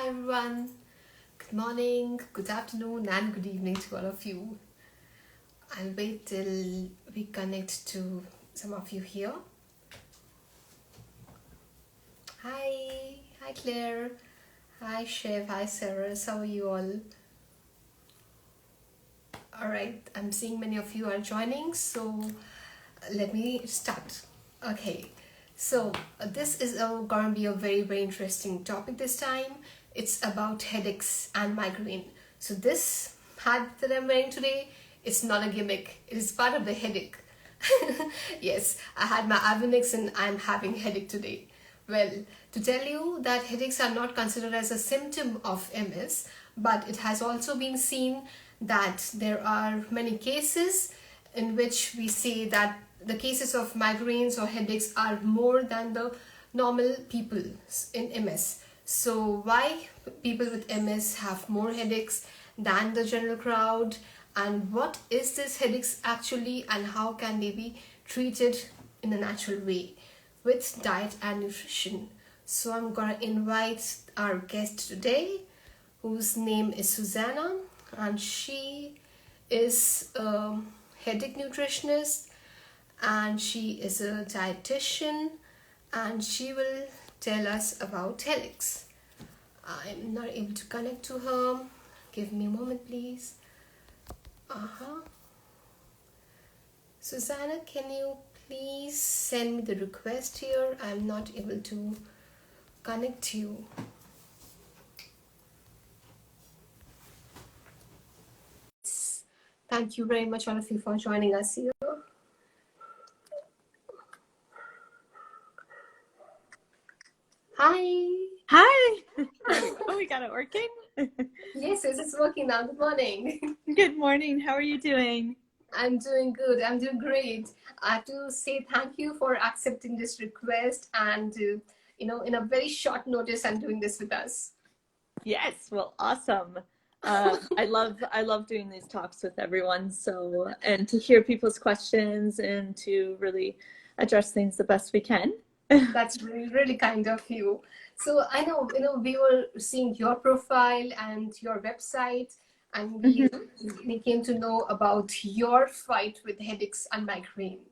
Hi everyone, good morning, good afternoon, and good evening to all of you. I'll wait till we connect to some of you here. Hi Claire, hi Chef, hi Sarah, how are you all? Alright, I'm seeing many of you are joining, so let me start. Okay, so this is going to be a very interesting topic this time. It's about headaches and migraine. So this hat that I'm wearing today, it's not a gimmick. It is part of the headache. Yes, I had my Avonix and I'm having headache today. Well, to tell you that headaches are not considered as a symptom of MS, but it has also been seen that there are many cases in which we say that the cases of migraines or headaches are more than the normal people in MS. So why people with MS have more headaches than the general crowd, and what is this headaches actually, and how can they be treated in a natural way with diet and nutrition. So I'm gonna invite our guest today, whose name is Susannah, and she is a headache nutritionist and she is a dietitian, and she will tell us about headaches. I'm not able to connect to her. Give me a moment, please. Susannah, can you please send me the request here? I'm not able to connect to you. Thank you very much, all of you, for joining us here. Hi. Hi. There we go. We got it working. Yes, it's working now. Good morning. Good morning. How are you doing? I'm doing good. I'm doing great. I have to say thank you for accepting this request, and in a very short notice, I'm doing this with us. Yes. Well, awesome. I love doing these talks with everyone. So, and to hear people's questions and to really address things the best we can. That's really kind of you. So I know, we were seeing your profile and your website, and we came to know about your fight with headaches and migraine.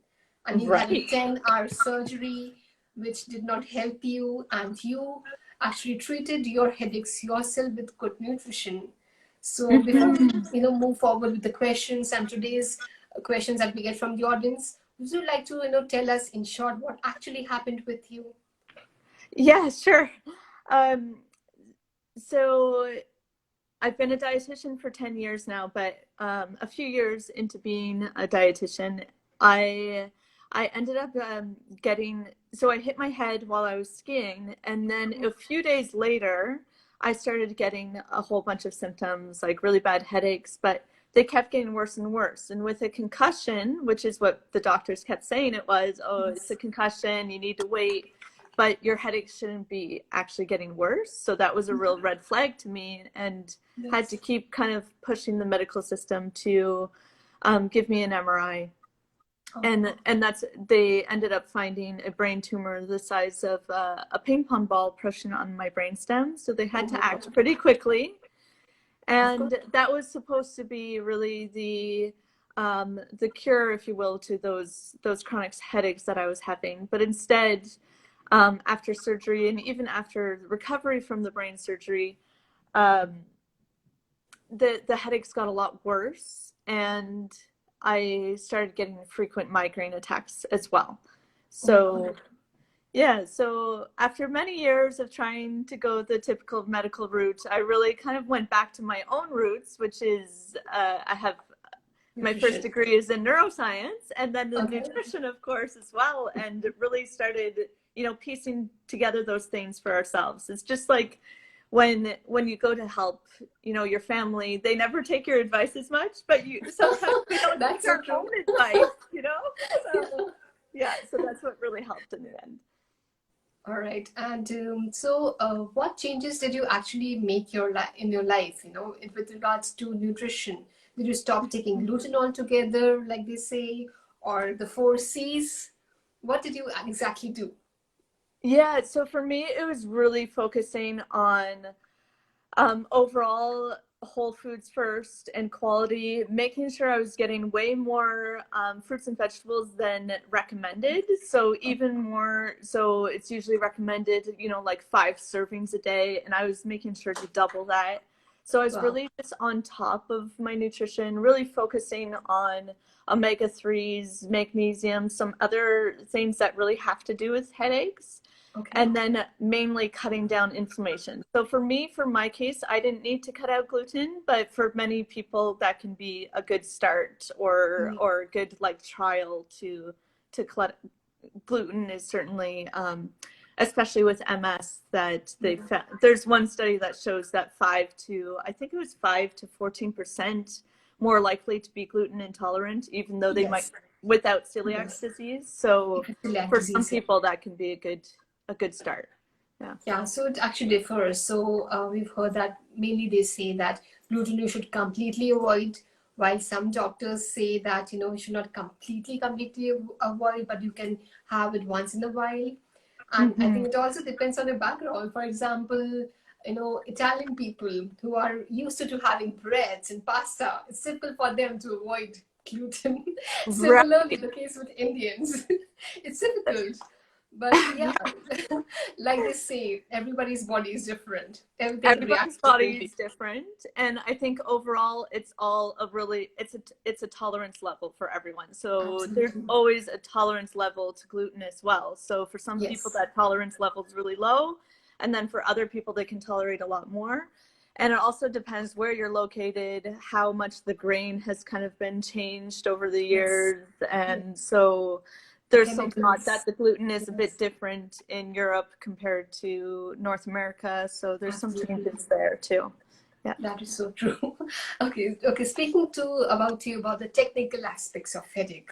And you had a Right. 10-hour surgery, which did not help you, and you actually treated your headaches yourself with good nutrition. So before we, move forward with the questions and today's questions that we get from the audience, would you like to, tell us in short what actually happened with you? Yeah, sure. Um, so I've been a dietitian for 10 years now, but a few years into being a dietitian, I I ended up so I hit my head while I was skiing, and then a few days later, I started getting a whole bunch of symptoms, like really bad headaches, but they kept getting worse and worse. And with a concussion, which is what the doctors kept saying it was, oh, it's a concussion, you need to wait, but your headache shouldn't be actually getting worse. So that was a real red flag to me, and had to keep kind of pushing the medical system to give me an MRI. And they ended up finding a brain tumor the size of a ping pong ball pushing on my brain stem. So they had to act pretty quickly. And that was supposed to be really the cure, if you will, to those chronic headaches that I was having. But instead, after surgery and even after recovery from the brain surgery, um, the headaches got a lot worse, and I started getting frequent migraine attacks as well. So yeah, so after many years of trying to go the typical medical route, I really kind of went back to my own roots, which is I have my first degree is in neuroscience, and then the nutrition, of course, as well, and really started, piecing together those things for ourselves. It's just like when you go to help, your family, they never take your advice as much, but you sometimes we don't take our own advice. So yeah, so that's what really helped in the end. All right. And what changes did you actually make in your life, with regards to nutrition? Did you stop taking gluten altogether, like they say, or the four C's? What did you exactly do? Yeah, so for me, it was really focusing on Overall, whole foods first and quality, making sure I was getting way more fruits and vegetables than recommended. So even more, so it's usually recommended, you know, like 5 servings a day, and I was making sure to double that. So I was Wow. really just on top of my nutrition, really focusing on omega-3s, magnesium, some other things that really have to do with headaches. Okay. And then mainly cutting down inflammation. So for me, for my case, I didn't need to cut out gluten, but for many people that can be a good start or a good like trial to cut. Gluten is certainly especially with MS that they found, there's one study that shows that 5 to, I think it was 5 to 14% more likely to be gluten intolerant, even though they might Yes. without celiac Yes. disease. So Celiac for some disease. Yeah. people that can be a good start. Yeah. Yeah, so it actually differs. So we've heard that mainly they say that gluten you should completely avoid, while some doctors say that you should not completely avoid, but you can have it once in a while. And I Mm-hmm. think it also depends on your background. For example, Italian people who are used to having breads and pasta, it's simple for them to avoid gluten. Similarly, Right. the case with Indians, it's difficult. But yeah, like they say, everybody's body is different. Everything Everybody's reacts body differently. is different, and I think overall it's all a really it's a tolerance level for everyone. So there's Absolutely. always a tolerance level to gluten as well. So for some people Yes. that tolerance level is really low, and then for other people they can tolerate a lot more. And it also depends where you're located, how much the grain has kind of been changed over the Yes. years, Yes. and so The there's some thought that chemicals. the gluten is a bit Yes. different in Europe compared to North America. So there's some Absolutely. changes there too. Yeah. That is so true. Okay. Okay. Speaking to about you about the technical aspects of headache.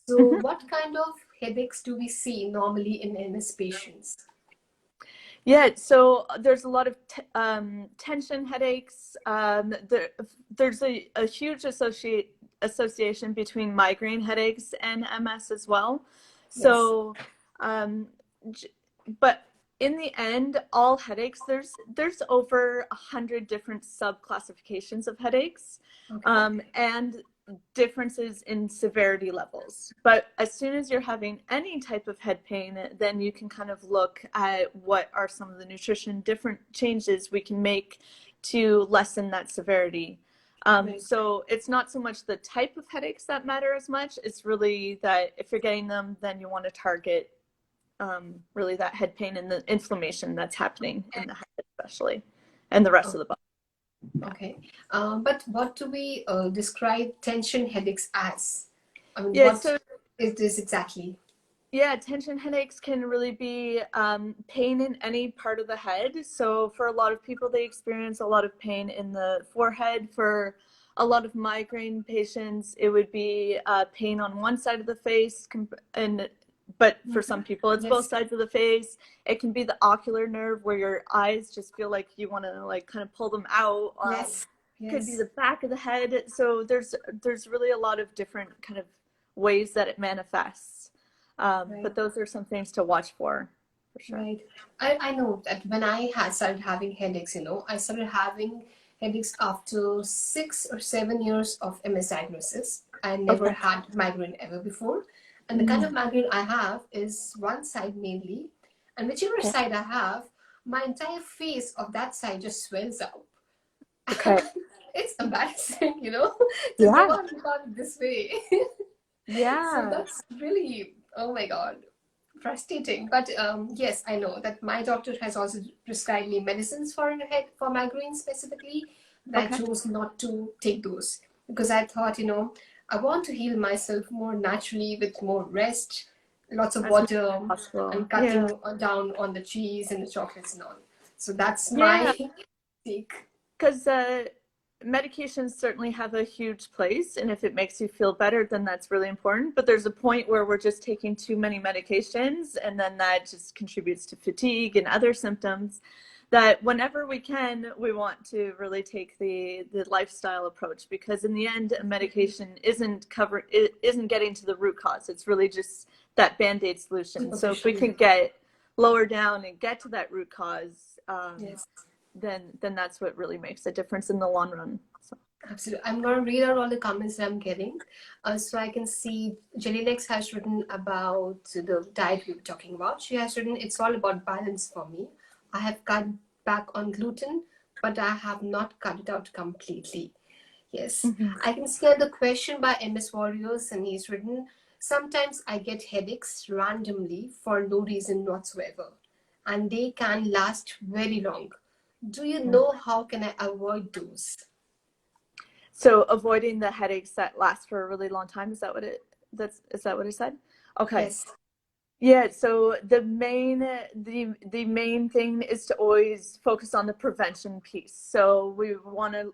So, Mhm. what kind of headaches do we see normally in MS patients? Yeah, so there's a lot of tension headaches. There's a huge association between migraine headaches and MS as well. Yes. So, um, but in the end, all headaches, there's over 100 different subclassifications of headaches, Okay. and differences in severity levels. But as soon as you're having any type of head pain, then you can kind of look at what are some of the nutrition different changes we can make to lessen that severity. Right. So it's not so much the type of headaches that matter as much. It's really that if you're getting them, then you want to target really that head pain and the inflammation that's happening in the head, especially, and the rest Oh, of the body. okay. But what do we describe tension headaches as? I mean, Yeah, what so is this exactly? yeah, tension headaches can really be pain in any part of the head. So for a lot of people, they experience a lot of pain in the forehead. For a lot of migraine patients, it would be pain on one side of the face, and but for some people, it's both Yes. sides of the face. It can be the ocular nerve where your eyes just feel like you want to like kind of pull them out. Yes. Could be Yes. the back of the head. So there's really a lot of different kind of ways that it manifests. Right. But those are some things to watch for sure. Right. I know that when I had started having headaches, I started having headaches after 6 or 7 years of MS diagnosis. I never Okay. had migraine ever before. And the kind Mm, of migraine I have is one side mainly. And whichever okay. side I have, my entire face of that side just swells up. Okay. It's embarrassing, to go Yeah. on about it this way. So Yeah. that's really, oh my God, frustrating. But yes, I know that my doctor has also prescribed me medicines for head for migraine specifically, but I Okay. chose not to take those because I thought, I want to heal myself more naturally with more rest, lots of As much water, as possible. and Yeah. cutting down on the cheese and the chocolates and all. So that's Yeah. my take. Because medications certainly have a huge place, and if it makes you feel better, then that's really important. But there's a point where we're just taking too many medications, and then that just contributes to fatigue and other symptoms. That whenever we can, we want to really take the lifestyle approach, because in the end, a medication isn't getting to the root cause. It's really just that band-aid solution. So if we Superficially. can get lower down and get to that root cause, Yes. then that's what really makes a difference in the long run. So. Absolutely. I'm going to read out all the comments that I'm getting. So I can see Jellylex has written about the diet we were talking about. She has written, it's all about balance for me. I have cut back on gluten, but I have not cut it out completely. Yes. I can see another question by MS Warriors, and he's written, sometimes I get headaches randomly for no reason whatsoever, and they can last very long. Do you know how can I avoid those? So avoiding the headaches that last for a really long time, is that what it said? Okay. Yes. Yeah, so the main thing is to always focus on the prevention piece. So we want to,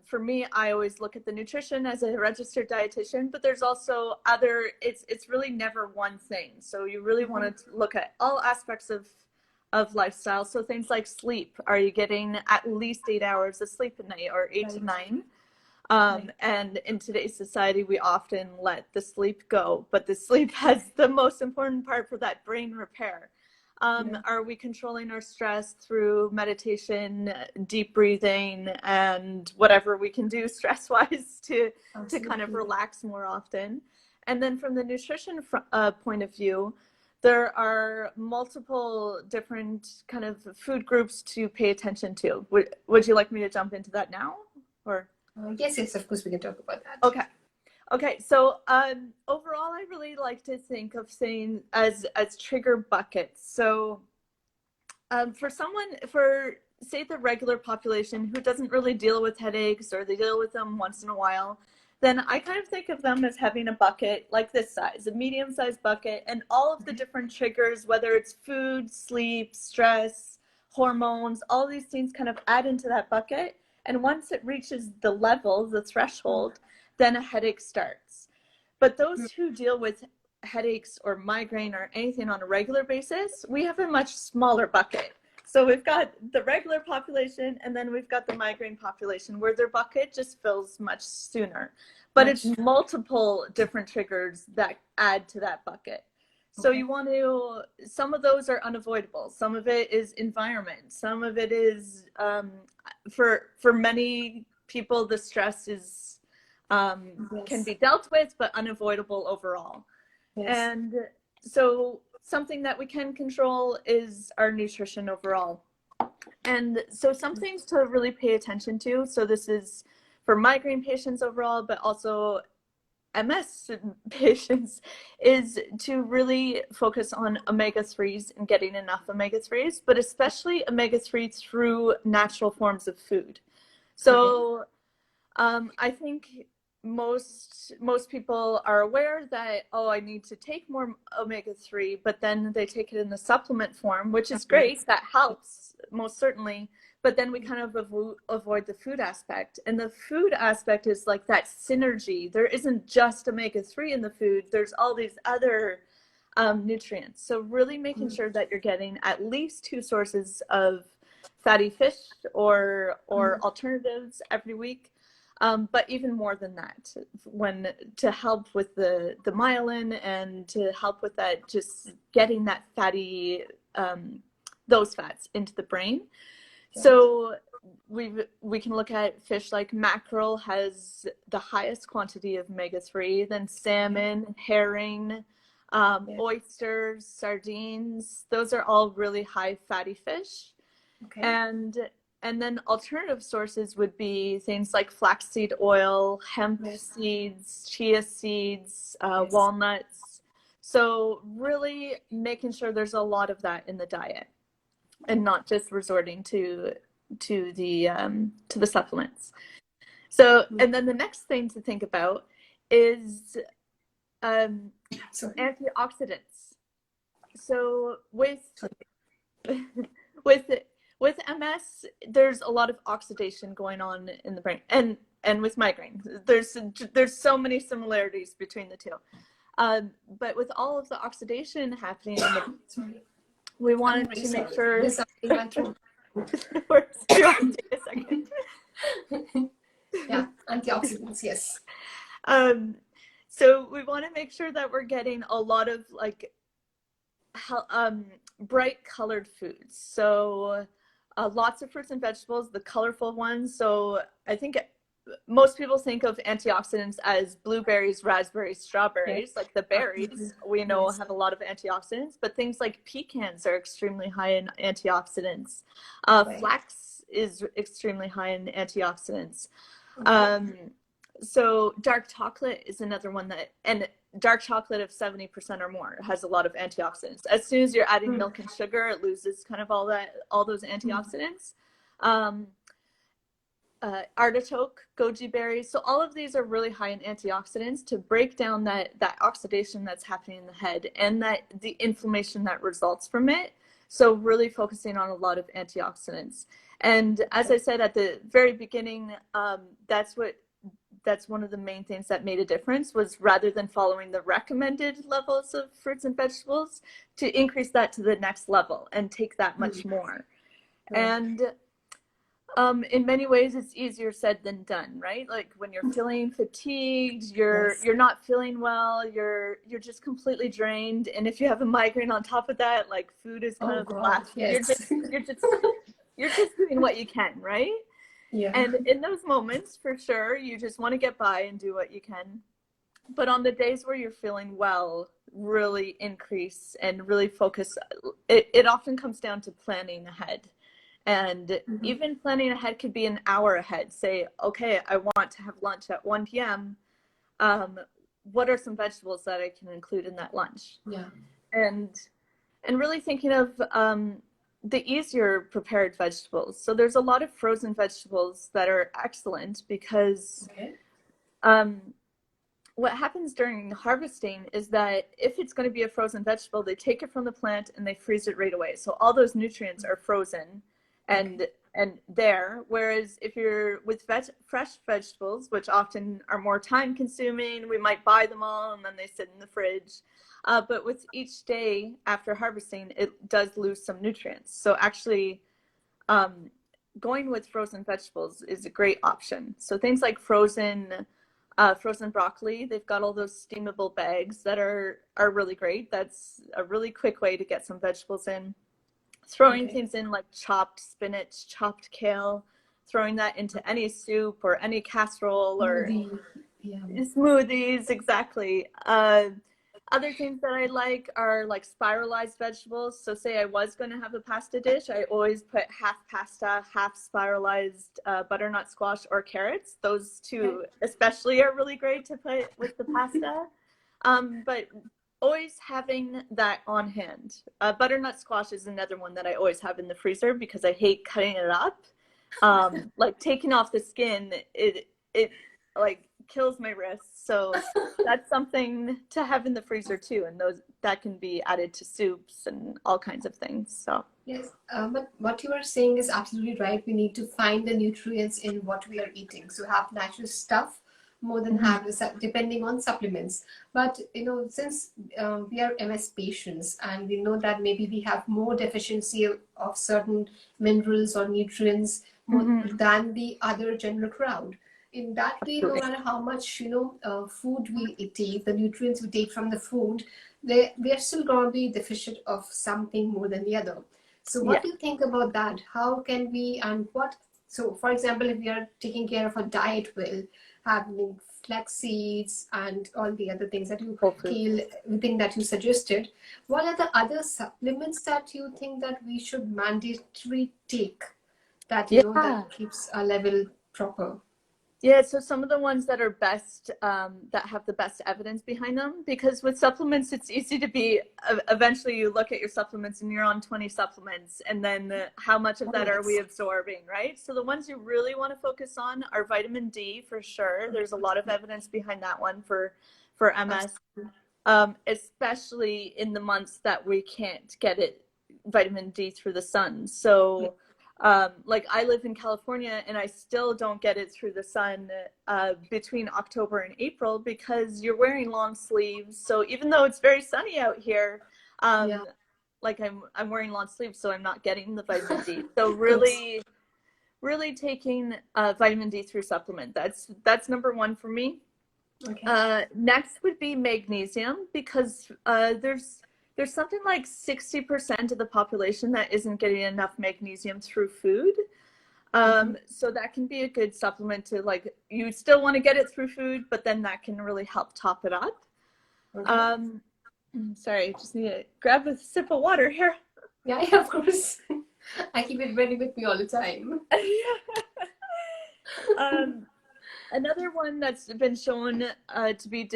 for me, I always look at the nutrition as a registered dietitian, but there's also it's really never one thing. So you really want to look at all aspects of lifestyle. So things like sleep. Are you getting at least 8 hours of sleep a night, or 8 to 9? And in today's society, we often let the sleep go, but the sleep has the most important part for that brain repair. Are we controlling our stress through meditation, deep breathing, and whatever we can do stress-wise to kind of relax more often? And then from the nutrition point of view, there are multiple different kind of food groups to pay attention to. Would you like me to jump into that now, or? Yes, of course we can talk about that. Okay. So overall, I really like to think of things as trigger buckets. So for say the regular population who doesn't really deal with headaches, or they deal with them once in a while, then I kind of think of them as having a bucket like this size, a medium-sized bucket, and all of the different triggers, whether it's food, sleep, stress, hormones, all these things kind of add into that bucket. And once it reaches the level, the threshold, then a headache starts. But those who deal with headaches or migraine or anything on a regular basis, we have a much smaller bucket. So we've got the regular population, and then we've got the migraine population, where their bucket just fills much sooner. But it's multiple different triggers that add to that bucket. So you want to, some of those are unavoidable. Some of it is environment. Some of it is, for many people, the stress is, can be dealt with, but unavoidable overall. And so something that we can control is our nutrition overall. And so some things to really pay attention to. So this is for migraine patients overall, but also MS patients, is to really focus on omega-3s and getting enough omega-3s, but especially omega-3 through natural forms of food. So I think most people are aware that, oh, I need to take more omega-3, but then they take it in the supplement form, which is great. That helps, most certainly. But then we kind of avoid the food aspect. And the food aspect is like that synergy. There isn't just omega-3 in the food. There's all these other nutrients. So really making sure that you're getting at least 2 sources of fatty fish or alternatives every week. But even more than that, to help with the myelin and to help with that, just getting that fatty, those fats into the brain. So we can look at fish like mackerel has the highest quantity of omega-3, then salmon, herring, oysters, sardines. Those are all really high fatty fish. And then alternative sources would be things like flaxseed oil, hemp seeds, chia seeds, walnuts. So really making sure there's a lot of that in the diet, and not just resorting to the supplements. So, and then the next thing to think about is antioxidants. So with MS, there's a lot of oxidation going on in the brain, and with migraine, there's so many similarities between the two. But with all of the oxidation happening in the we wanted to make sure. We're take a second. Antioxidants, yes. So we want to make sure that we're getting a lot of like bright colored foods. So lots of fruits and vegetables, the colorful ones. So I think most people think of antioxidants as blueberries, raspberries, Yes, strawberries. Like the absolutely. berries, we know Yes, have a lot of antioxidants, but things like pecans are extremely high in antioxidants. right. Flax is extremely high in antioxidants. Okay. Um, so dark chocolate is another one and dark chocolate of 70% or more has a lot of antioxidants. As soon as you're adding Hmm. milk and sugar, it loses kind of all those Hmm. antioxidants. Um, Artichoke, goji berries. So all of these are really high in antioxidants to break down that oxidation that's happening in the head and that the inflammation that results from it. So really focusing on a lot of antioxidants. And as I said at the very beginning, that's one of the main things that made a difference was rather than following the recommended levels of fruits and vegetables, to increase that to the next level and take that Hmm. much more. Right. And in many ways, it's easier said than done, right? Like when you're feeling fatigued, Yes. you're not feeling well, you're just completely drained, and if you have a migraine on top of that, like food is kind Oh of the God, last. yes. You're just doing what you can, right? Yeah. And in those moments, for sure, you just want to get by and do what you can. But on the days where you're feeling well, really increase and really focus. It often comes down to planning ahead. And Hmm. even planning ahead could be an hour ahead. Say, okay, I want to have lunch at 1 p.m. Um, what are some vegetables that I can include in that lunch? Yeah. And and really thinking of the easier prepared vegetables. So there's a lot of frozen vegetables that are excellent because Okay. um, what happens during harvesting is that if it's going to be a frozen vegetable, they take it from the plant and they freeze it right away. So all those nutrients are frozen Okay. and there. Whereas if you're with fresh vegetables, which often are more time consuming, we might buy them all and then they sit in the fridge. But with each day after harvesting, it does lose some nutrients. So actually, um, going with frozen vegetables is a great option. So things like frozen broccoli, they've got all those steamable bags that are really great. That's a really quick way to get some vegetables in. Throwing Okay. things in like chopped spinach, chopped kale, throwing that into any soup or any casserole or Smoothie. Yeah. smoothies, exactly. Other things that I like are like spiralized vegetables. So say I was going to have a pasta dish, I always put half pasta, half spiralized butternut squash or carrots. Those Okay. two especially are really great to put with the pasta. But always having that on hand. Butternut squash is another one that I always have in the freezer because I hate cutting it up. Like taking off the skin, it like kills my wrists. So that's something to have in the freezer too, and those that can be added to soups and all kinds of things. So Yes, but what you are saying is absolutely right. We need to find the nutrients in what we are eating. So have natural stuff more than mhm. have depending on supplements. But you know, since we are MS patients and we know that maybe we have more deficiency of certain minerals or nutrients more Mhm. than the other general crowd. In that way, no Absolutely. matter how much food we take, the nutrients we take from the food, they are still going to be deficient of something more than the other. So what Yeah. do you think about that? How can we and what? So for example, if we are taking care of a diet well, having flax seeds and all the other things that you Whole food. kale, everything that you suggested, what are the other supplements that you think that we should mandatory take that that Yeah. keeps our level proper? Yeah, so some of the ones that are best, that have the best evidence behind them, because with supplements, it's easy to be, eventually you look at your supplements and you're on 20 supplements, and then how much of Oh that are we yes. absorbing, right? So the ones you really want to focus on are vitamin D for sure. There's a lot of evidence behind that one for MS, Absolutely. especially in the months that we can't get vitamin D through the sun. Yeah. So like I live in California and I still don't get it through the sun between October and April because you're wearing long sleeves. So even though it's very sunny out here, Yeah. like I'm wearing long sleeves, so I'm not getting the vitamin D. So Yes. really taking vitamin D through supplement. That's number one for me. Okay. Next would be magnesium because there's there's something like 60% of the population that isn't getting enough magnesium through food. So that can be a good supplement to, like, you still want to get it through food, but then that can really help top it up. Sorry, just need to grab a sip of water here. Yeah, of course. I keep it ready with me all the time. Another one that's been shown to be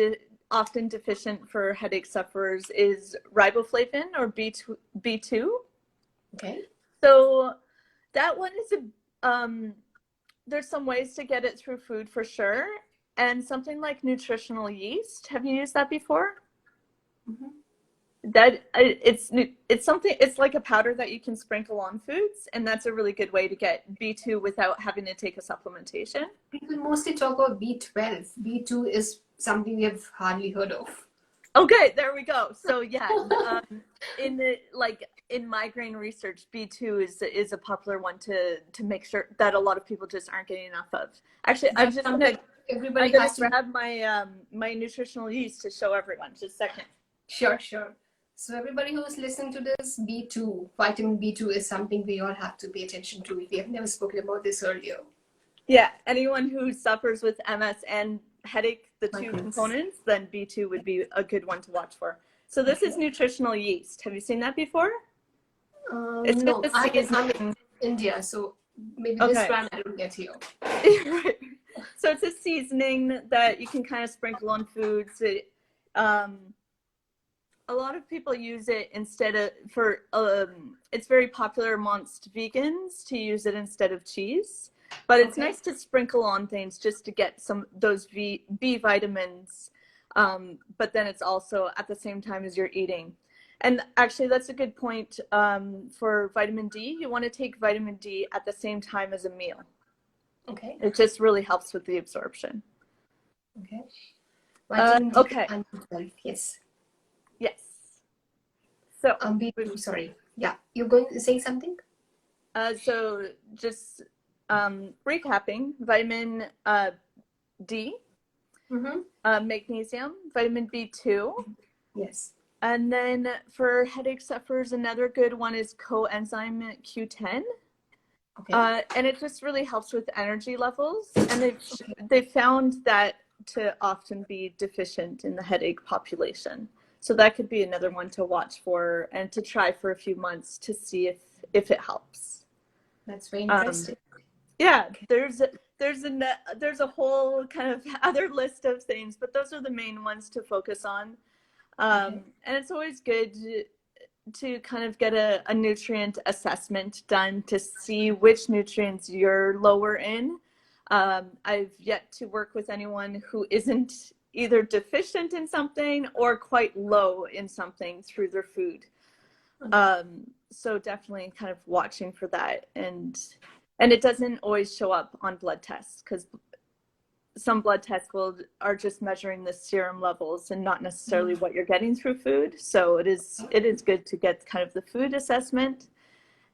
often deficient for headache sufferers is riboflavin, or B2. Okay. So that one is there's some ways to get it through food for sure, and something like nutritional yeast. Have you used that before? That it's something, it's like a powder that you can sprinkle on foods, and that's a really good way to get B2 without having to take a supplementation. People mostly talk about B12. B2 is something we have hardly heard of. Okay, there we go. So yeah, in migraine research, B2 is a popular one to make sure that a lot of people just aren't getting enough of. Actually, I'm just gonna grab my my nutritional yeast to show everyone. Just a second. Sure. So everybody who's listening to this, B2, vitamin B2 is something we all have to pay attention to. We have never spoken about this earlier. Yeah, anyone who suffers with MS and headache, the two components, then B2 would be a good one to watch for. So this is nutritional yeast. Have you seen that before? No, I'm in India, so maybe this brand I don't get here. Right. So it's a seasoning that you can kind of sprinkle on foods. A lot of people use it instead of it's very popular amongst vegans to use it instead of cheese, but it's nice to sprinkle on things just to get those B vitamins, but then it's also at the same time as you're eating. And actually that's a good point. For vitamin D, you want to take vitamin D at the same time as a meal. Okay. It just really helps with the absorption. Okay. Vitamin D and B12, yes. Yes. So B2, sorry. Yeah, you're going to say something? So just recapping: vitamin D, magnesium, vitamin B2. Yes. And then for headache sufferers, another good one is coenzyme Q10. Okay. And it just really helps with energy levels. And they've found that to often be deficient in the headache population. So that could be another one to watch for and to try for a few months to see if it helps. That's very interesting. Yeah, there's a whole kind of other list of things, but those are the main ones to focus on. And it's always good to kind of get a nutrient assessment done to see which nutrients you're lower in. I've yet to work with anyone who isn't either deficient in something or quite low in something through their food. So definitely kind of watching for that. And it doesn't always show up on blood tests, because some blood tests are just measuring the serum levels and not necessarily what you're getting through food. So it is good to get kind of the food assessment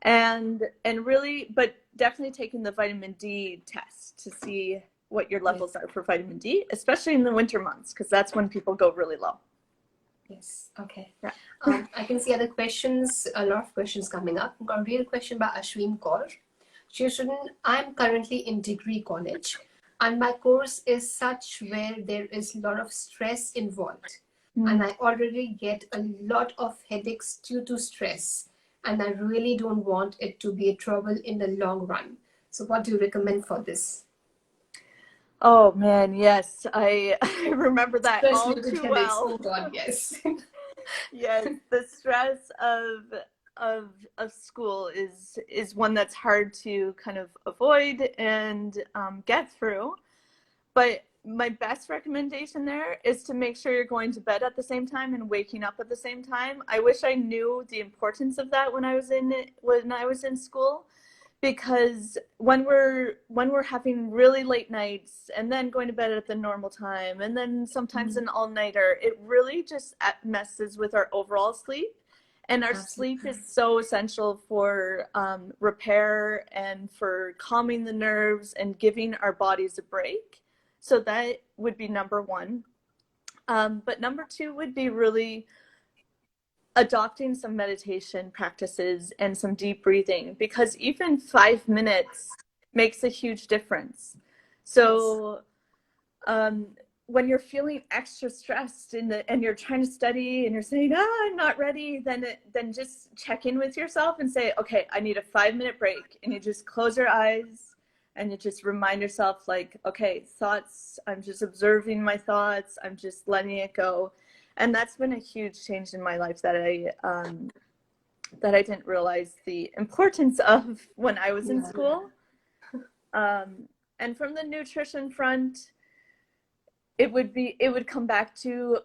and really, but definitely taking the vitamin D test to see what your levels are for vitamin D, especially in the winter months, because that's when people go really low. Yes. Okay. Yeah. I can see other questions, a lot of questions coming up. I've got a real question by Ashwin Kaur. I'm currently in degree college, and my course is such where there is a lot of stress involved. And I already get a lot of headaches due to stress, and I really don't want it to be a trouble in the long run. So what do you recommend for this? Oh man, yes, I remember that all too well. Oh God, yes. Yes, the stress of school is one that's hard to kind of avoid and get through. But my best recommendation there is to make sure you're going to bed at the same time and waking up at the same time. I wish I knew the importance of that when I was in school. Because when we're having really late nights and then going to bed at the normal time and then sometimes an all-nighter, it really just messes with our overall sleep. And our sleep is so essential for repair and for calming the nerves and giving our bodies a break. So that would be number one. But number two would be really adopting some meditation practices and some deep breathing, because even 5 minutes makes a huge difference. So when you're feeling extra stressed and you're trying to study and you're saying, I'm not ready, then just check in with yourself and say, okay, I need a 5-minute break. And you just close your eyes and you just remind yourself, like, okay, thoughts, I'm just observing my thoughts, I'm just letting it go. And that's been a huge change in my life that I didn't realize the importance of when I was in school. And from the nutrition front, it would come back to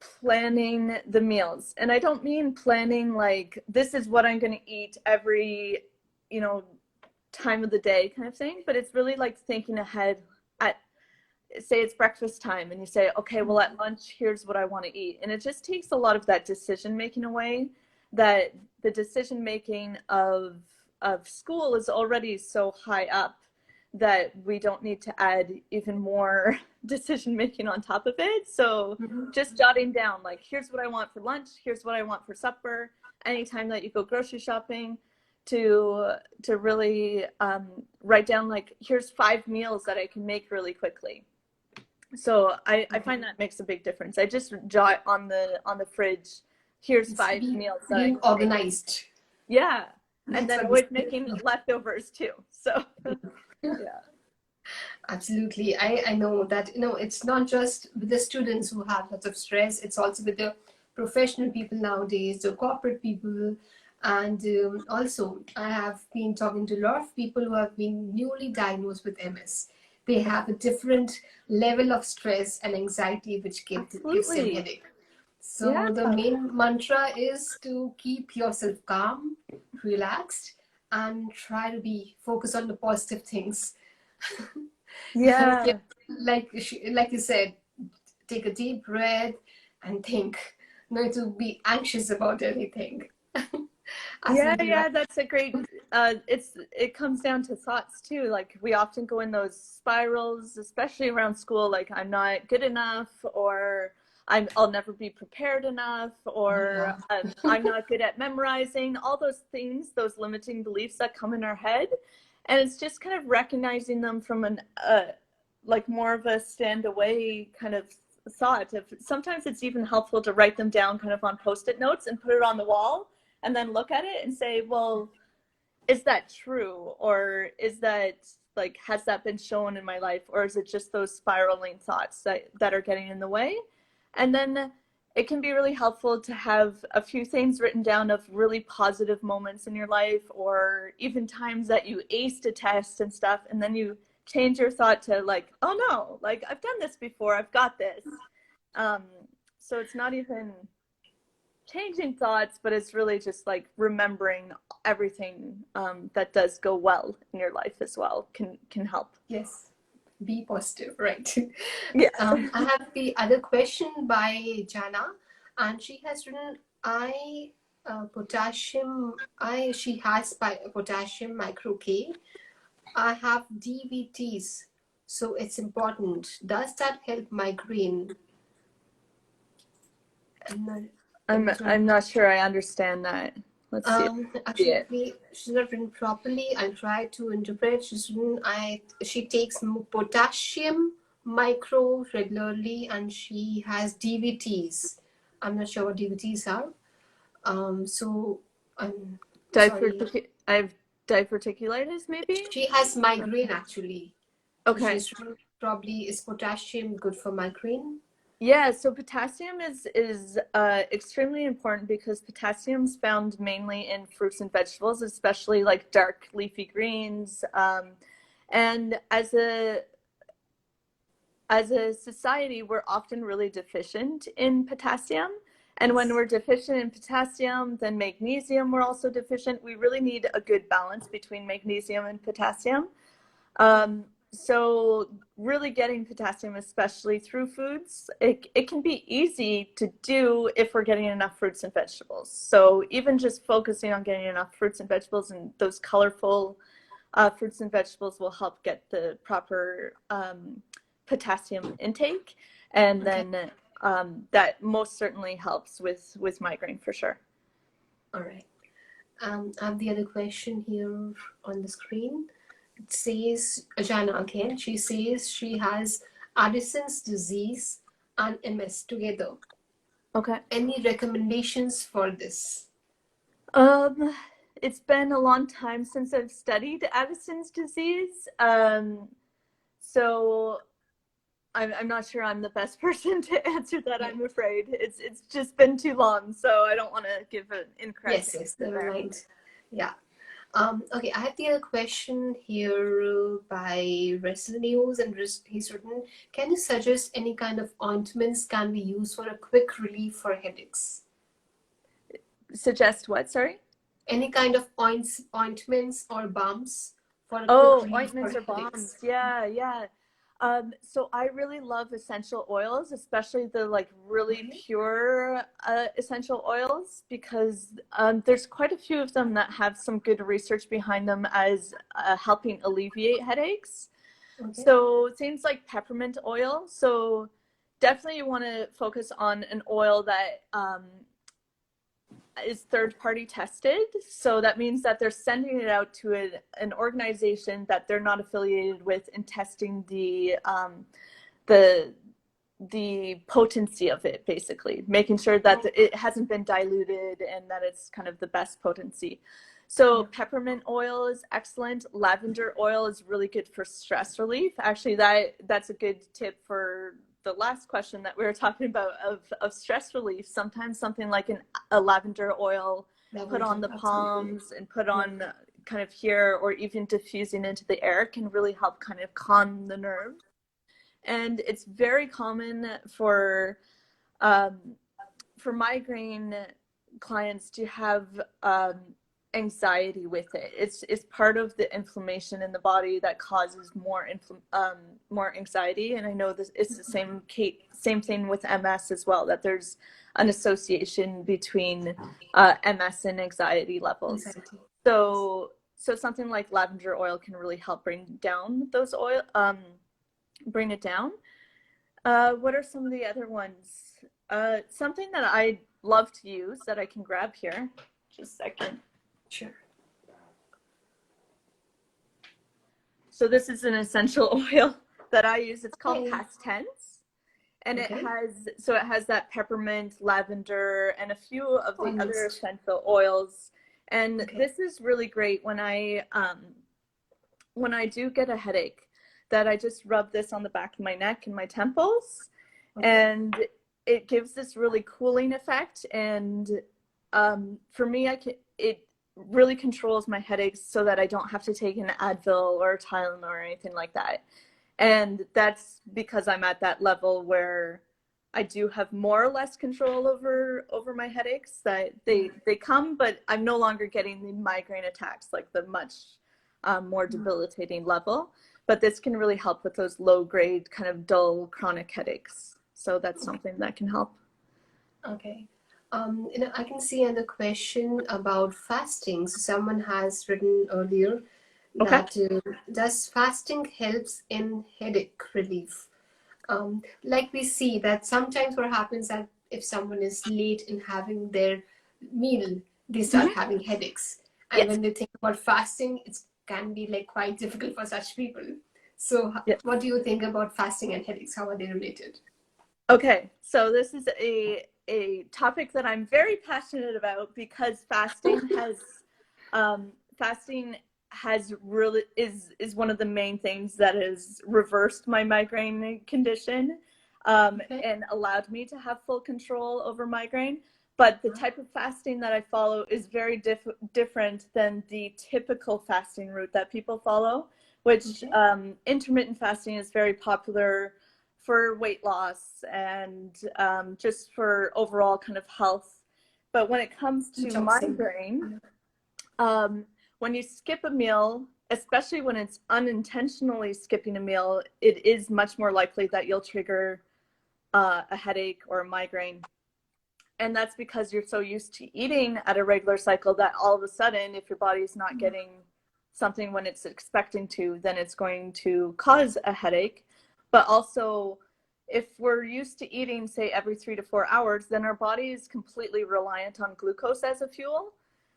planning the meals. And I don't mean planning like this is what I'm going to eat every, time of the day kind of thing, but it's really like thinking ahead. At, say it's breakfast time and you say, okay, well at lunch, here's what I want to eat. And it just takes a lot of that decision making away, that the decision making of school is already so high up that we don't need to add even more decision making on top of it. So just jotting down, like, here's what I want for lunch, here's what I want for supper, anytime that you go grocery shopping, to really write down, like, here's 5 meals that I can make really quickly. So I find that makes a big difference. I just jot on the fridge, here's 5 meals that being organized. Yeah. And then avoid making leftovers too. So yeah. Absolutely. I know that, it's not just with the students who have lots of stress, it's also with the professional people nowadays, the corporate people. And also, I have been talking to a lot of people who have been newly diagnosed with MS. They have a different level of stress and anxiety, which gives them headache. So the main mantra is to keep yourself calm, relaxed, and try to be focused on the positive things. Yeah. Like you said, take a deep breath and think, not to be anxious about anything. Yeah, that's a great, it comes down to thoughts too. Like, we often go in those spirals, especially around school, like, I'm not good enough, or I'll never be prepared enough, or I'm not good at memorizing, all those things, those limiting beliefs that come in our head. And it's just kind of recognizing them from an, like, more of a stand away kind of thought. Sometimes it's even helpful to write them down kind of on Post-it notes and put it on the wall, and then look at it and say, well, is that true? Or is that, like, has that been shown in my life? Or is it just those spiraling thoughts that are getting in the way? And then it can be really helpful to have a few things written down of really positive moments in your life, or even times that you aced a test and stuff. And then you change your thought to, like, oh no, like, I've done this before, I've got this. So it's not even changing thoughts, but it's really just like remembering everything that does go well in your life as well can help. Yes, be positive, right? Yeah. I have the other question by Jana, and she has written, she has potassium micro K. I have DVTs, so it's important. Does that help migraine? I'm not sure I understand that. Let's see. Actually, she's not written properly. I'll try to interpret. She's written, she takes potassium micro regularly, and she has DVTs. I'm not sure what DVTs are. So I'm sorry. I have diverticulitis, maybe? She has migraine, actually. Okay. So she's probably, is potassium good for migraine? Yeah, so potassium is extremely important, because potassium is found mainly in fruits and vegetables, especially like dark leafy greens. And as a society, we're often really deficient in potassium. And when we're deficient in potassium, then magnesium, we're also deficient. We really need a good balance between magnesium and potassium. So really getting potassium, especially through foods, it can be easy to do if we're getting enough fruits and vegetables. So even just focusing on getting enough fruits and vegetables, and those colorful fruits and vegetables, will help get the proper potassium intake. And then that most certainly helps with migraine for sure. All right. I have the other question here on the screen. It says, Jana again, she says she has Addison's disease and MS together. Okay. Any recommendations for this? It's been a long time since I've studied Addison's disease. So I'm not sure I'm the best person to answer that, I'm afraid. It's just been too long, so I don't want to give an incorrect Yes, answer never there. mind. Yeah. Okay, I have the other question here by Wrestle News, and he's written, can you suggest any kind of ointments can be used for a quick relief for headaches? Suggest what, sorry? Any kind of ointments or balms for a quick relief Ointments for or balms. headaches? Yeah. So I really love essential oils, especially the like really pure essential oils, because there's quite a few of them that have some good research behind them as helping alleviate headaches. So things like peppermint oil. So definitely you want to focus on an oil that is third-party tested. So that means that they're sending it out to an organization that they're not affiliated with and testing the potency of it, basically making sure that it hasn't been diluted and that it's kind of the best potency. So peppermint oil is excellent. Lavender oil is really good for stress relief. Actually, that's a good tip for the last question that we were talking about of stress relief. Sometimes something like a lavender oil put on the palms and put on kind of here, or even diffusing into the air, can really help kind of calm the nerves. And it's very common for migraine clients to have anxiety with it. It's part of the inflammation in the body that causes more anxiety. And I know this it's the same thing with MS as well, that there's an association between MS and anxiety levels. So something like lavender oil can really help bring down those bring it down. What are some of the other ones? Something that I love to use that I can grab here. Just a second. Sure. So this is an essential oil that I use. It's called Past Tense. And it has that peppermint, lavender, and a few of the other essential oils. And this is really great when I do get a headache, that I just rub this on the back of my neck and my temples, and it gives this really cooling effect. And for me, it really controls my headaches so that I don't have to take an Advil or a Tylenol or anything like that. And that's because I'm at that level where I do have more or less control over my headaches. That they come, but I'm no longer getting the migraine attacks, like the much more debilitating level. But this can really help with those low-grade, kind of dull, chronic headaches. So that's something that can help. Okay. I can see another question about fasting. So someone has written earlier that does fasting helps in headache relief? Like we see that sometimes what happens that if someone is late in having their meal, they start having headaches. And when they think about fasting, it can be like quite difficult for such people. So what do you think about fasting and headaches? How are they related? Okay, so this is a topic that I'm very passionate about, because fasting has really is one of the main things that has reversed my migraine condition, and allowed me to have full control over migraine. But the type of fasting that I follow is very different than the typical fasting route that people follow, which intermittent fasting is very popular for weight loss and just for overall kind of health. But when it comes to migraine, when you skip a meal, especially when it's unintentionally skipping a meal, it is much more likely that you'll trigger a headache or a migraine. And that's because you're so used to eating at a regular cycle that all of a sudden, if your body's not getting something when it's expecting to, then it's going to cause a headache. But also, if we're used to eating, say, every 3 to 4 hours, then our body is completely reliant on glucose as a fuel.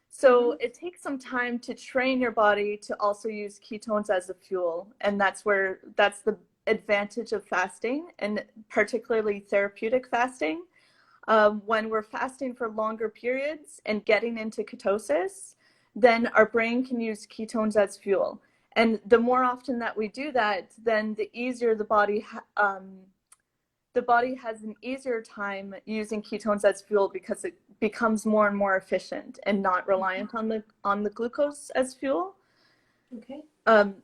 So it takes some time to train your body to also use ketones as a fuel. And that's the advantage of fasting, and particularly therapeutic fasting. When we're fasting for longer periods and getting into ketosis, then our brain can use ketones as fuel. And the more often that we do that, then the easier the body has an easier time using ketones as fuel, because it becomes more and more efficient and not reliant on the glucose as fuel. Okay.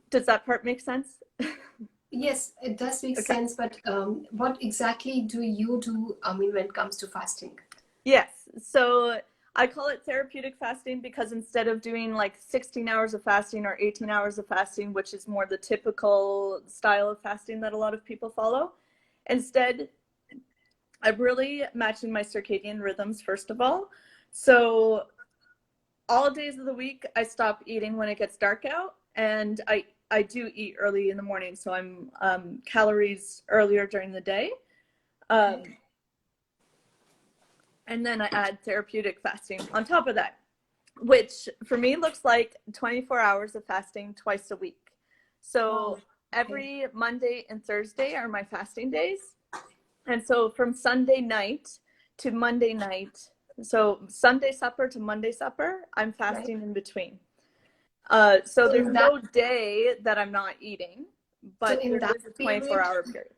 Does that part make sense? Yes, it does make Okay. sense, but what exactly do you do, when it comes to fasting? Yes. So I call it therapeutic fasting because instead of doing like 16 hours of fasting or 18 hours of fasting, which is more the typical style of fasting that a lot of people follow, instead, I'm really matching my circadian rhythms, first of all. So all days of the week, I stop eating when it gets dark out, and I do eat early in the morning. So I'm calories earlier during the day. And then I add therapeutic fasting on top of that, which for me looks like 24 hours of fasting twice a week. So every Monday and Thursday are my fasting days. And so from Sunday night to Monday night, so Sunday supper to Monday supper, I'm fasting in between. So there's no day that I'm not eating, but there is a 24-hour period.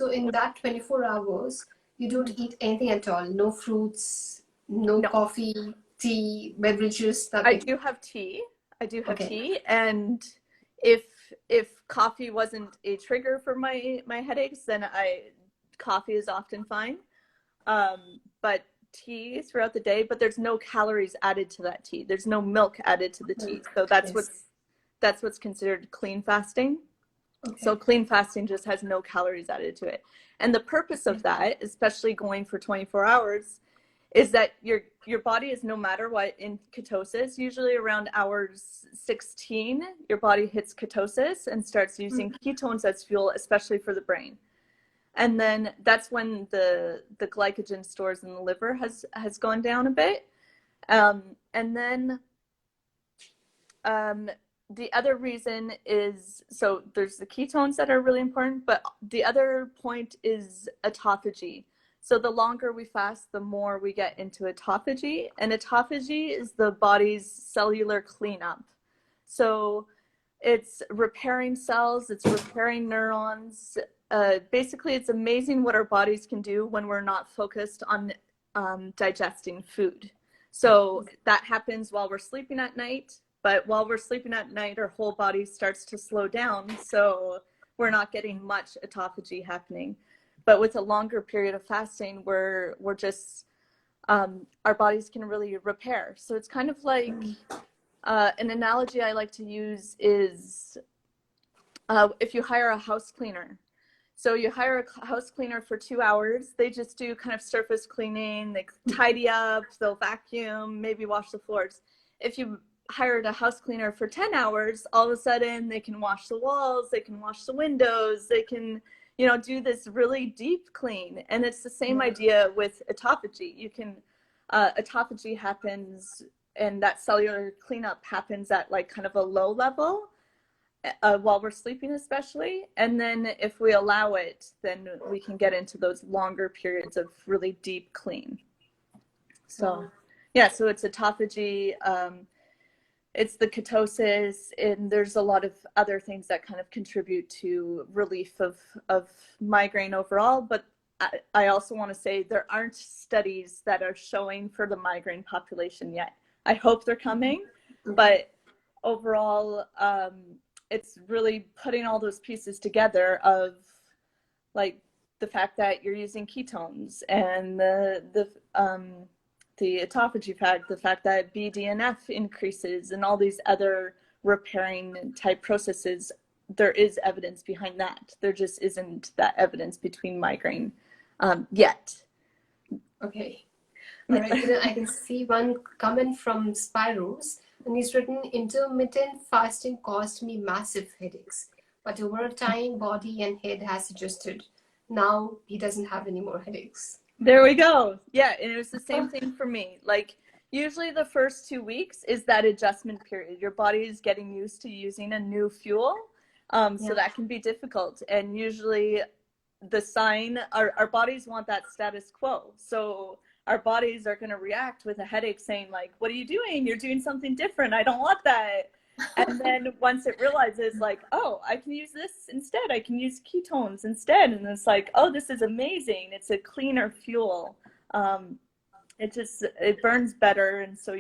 So in that 24 hours, you don't eat anything at all? No fruits, no coffee, tea, beverages, nothing? I do have tea. And if coffee wasn't a trigger for my headaches, then coffee is often fine. But tea throughout the day, but there's no calories added to that tea. There's no milk added to the tea. So that's what's considered clean fasting. So clean fasting just has no calories added to it. And the purpose of that, especially going for 24 hours, is that your body is, no matter what, in ketosis. Usually around hours 16, your body hits ketosis and starts using ketones as fuel, especially for the brain. And then that's when the glycogen stores in the liver has gone down a bit. And then the other reason is, so there's the ketones that are really important, but the other point is autophagy. So the longer we fast, the more we get into autophagy. And autophagy is the body's cellular cleanup. So it's repairing cells, it's repairing neurons. Basically, it's amazing what our bodies can do when we're not focused on digesting food. So that happens while we're sleeping at night, but while we're sleeping at night, our whole body starts to slow down. So we're not getting much autophagy happening. But with a longer period of fasting, we're just, our bodies can really repair. So it's kind of like, an analogy I like to use is if you hire a house cleaner. So you hire a house cleaner for 2 hours. They just do kind of surface cleaning. They tidy up, they'll vacuum, maybe wash the floors. If you hired a house cleaner for 10 hours, all of a sudden they can wash the walls, they can wash the windows, they can, do this really deep clean. And it's the same idea with autophagy. You can, autophagy happens, and that cellular cleanup happens at like kind of a low level while we're sleeping, especially. And then if we allow it, then we can get into those longer periods of really deep clean. So so it's autophagy, it's the ketosis, and there's a lot of other things that kind of contribute to relief of migraine overall. But I also want to say there aren't studies that are showing for the migraine population yet. I hope they're coming, but overall, it's really putting all those pieces together of like the fact that you're using ketones and the autophagy fact, the fact that BDNF increases, and all these other repairing type processes. There is evidence behind that. There just isn't that evidence between migraine yet. Okay. All right. Then I can see one comment from Spiros, and he's written, intermittent fasting caused me massive headaches, but over time, body and head has adjusted. Now he doesn't have any more headaches. There we go. Yeah, and it was the same thing for me. Like usually the first 2 weeks is that adjustment period. Your body is getting used to using a new fuel. So that can be difficult. And usually the sign, our bodies want that status quo. So our bodies are going to react with a headache saying like, what are you doing? You're doing something different. I don't want that. And then once it realizes like, oh, I can use this instead. I can use ketones instead. And it's like, oh, this is amazing. It's a cleaner fuel. It burns better. And so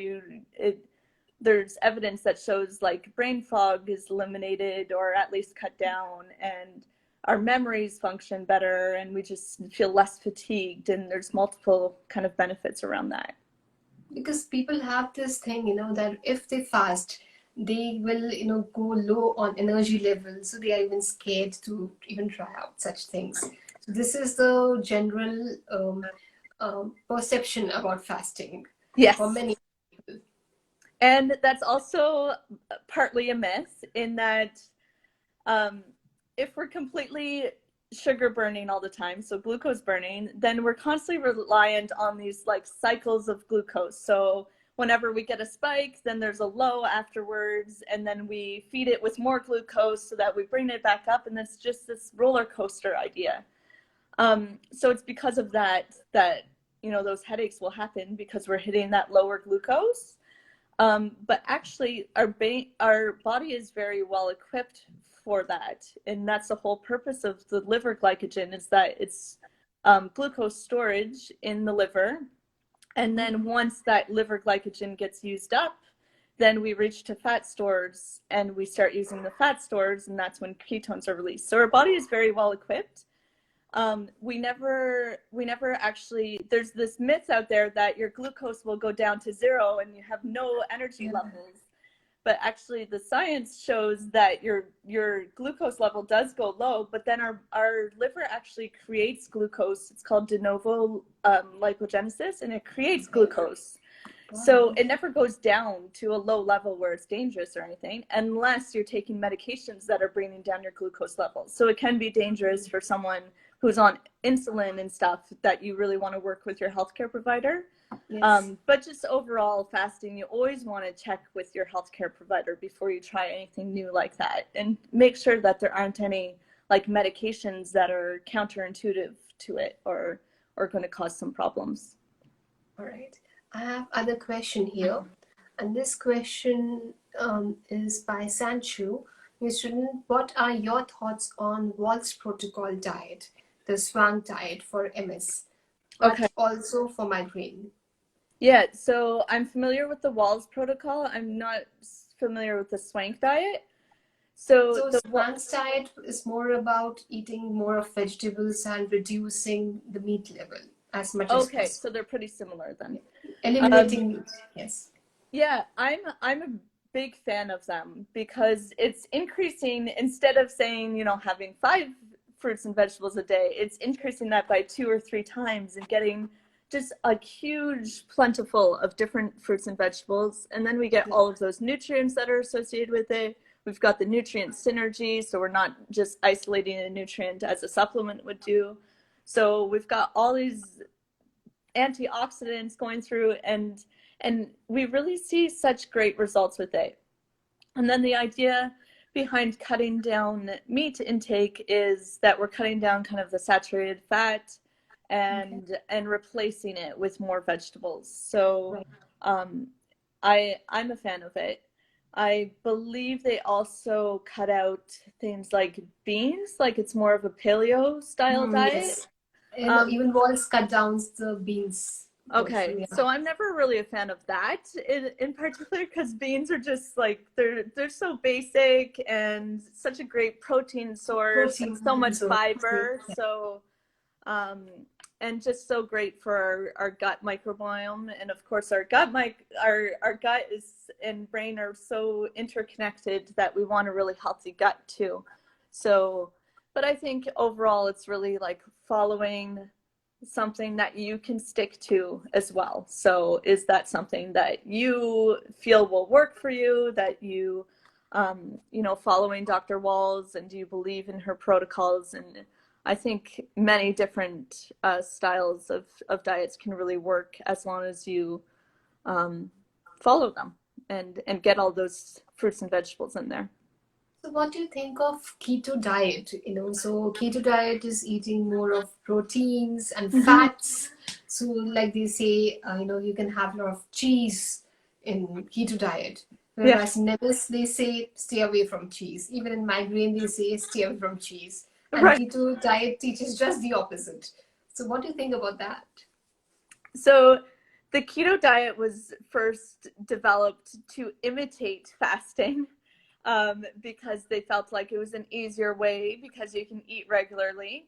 there's evidence that shows like brain fog is eliminated or at least cut down, and our memories function better, and we just feel less fatigued, and there's multiple kind of benefits around that. Because people have this thing, that if they fast, they will, go low on energy levels. So they are even scared to even try out such things. So this is the general perception about fasting. Yes. For many people. And that's also partly a myth in that if we're completely sugar burning all the time, so glucose burning, then we're constantly reliant on these like cycles of glucose. So whenever we get a spike, then there's a low afterwards, and then we feed it with more glucose so that we bring it back up, and it's just this roller coaster idea. So it's because of that those headaches will happen because we're hitting that lower glucose. But actually our body is very well equipped for that, and that's the whole purpose of the liver glycogen, is that it's glucose storage in the liver, and then once that liver glycogen gets used up, then we reach to fat stores and we start using the fat stores, and that's when ketones are released. So our body is very well equipped. We never actually, there's this myth out there that your glucose will go down to 0 and you have no energy levels. But actually the science shows that your glucose level does go low, but then our liver actually creates glucose. It's called de novo lipogenesis, and it creates glucose. Wow. So it never goes down to a low level where it's dangerous or anything, unless you're taking medications that are bringing down your glucose levels. So it can be dangerous for someone who's on insulin and stuff, that you really want to work with your healthcare provider. Yes. But just overall fasting, you always want to check with your healthcare provider before you try anything new like that, and make sure that there aren't any like medications that are counterintuitive to it or going to cause some problems. All right. I have other question here, and this question is by Sanchu. Student, what are your thoughts on Wall's protocol diet, the SWANG diet for MS, but okay, also for migraine? Yeah, so I'm familiar with the Wall's protocol. I'm not familiar with the SWANG diet. So the SWANG diet is more about eating more of vegetables and reducing the meat level as much as possible. Okay, so they're pretty similar then. Eliminating meat, yes. Yeah, I'm a big fan of them because it's increasing, instead of saying, having 5 fruits and vegetables a day, it's increasing that by 2 or 3 times and getting just a huge plentiful of different fruits and vegetables. And then we get all of those nutrients that are associated with it. We've got the nutrient synergy, so we're not just isolating a nutrient as a supplement would do. So we've got all these antioxidants going through, and we really see such great results with it. And then the idea behind cutting down meat intake is that we're cutting down kind of the saturated fat and replacing it with more vegetables. So I'm a fan of it. I believe they also cut out things like beans, like it's more of a paleo style diet. Yes. And even Walls cut down the beans. Okay, so I'm never really a fan of that in particular, because beans are just like, they're so basic and such a great protein source and so much fiber. So and just so great for our gut microbiome, and of course our gut is and brain are so interconnected that we want a really healthy gut too. So, but I think overall it's really like following something that you can stick to as well. So is that something that you feel will work for you, that you following Dr. Walls, and do you believe in her protocols? And I think many different styles of diets can really work as long as you um, follow them and get all those fruits and vegetables in there. So what do you think of keto diet? So keto diet is eating more of proteins and Mm-hmm. fats. So like they say, you can have a lot of cheese in keto diet. Yeah, Whereas in MS, they say stay away from cheese. Even in migraine, they say stay away from cheese. And right. keto diet teaches just the opposite. So what do you think about that? So the keto diet was first developed to imitate fasting because they felt like it was an easier way because you can eat regularly.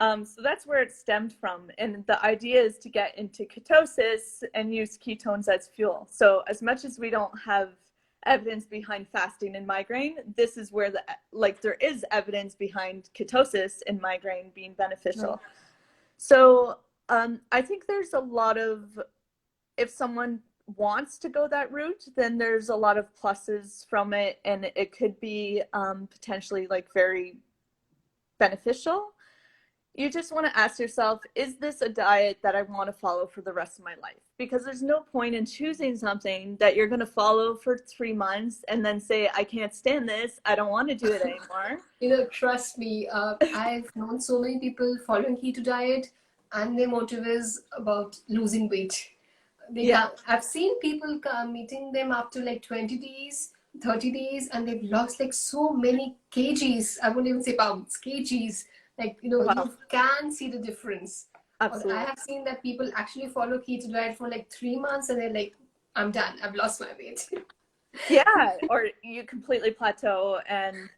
So that's where it stemmed from. And the idea is to get into ketosis and use ketones as fuel. So as much as we don't have evidence behind fasting and migraine, this is where there is evidence behind ketosis and migraine being Right. beneficial. So I think there's a lot of, if someone wants to go that route, then there's a lot of pluses from it, and it could be potentially like very beneficial. You just want to ask yourself, is this a diet that I want to follow for the rest of my life? Because there's no point in choosing something that you're going to follow for 3 months and then say, I can't stand this, I don't want to do it anymore. Trust me, I've known so many people following keto diet, and their motive is about losing weight. They Yeah. can't. I've seen people meeting them after like 20 days, 30 days, and they've lost like so many kgs. I won't even say pounds, kgs. Like, Wow. you can see the difference. Or I Absolutely. have seen that people actually follow keto diet for like 3 months and they're like, I'm done. I've lost my weight. Yeah. Or you completely plateau. And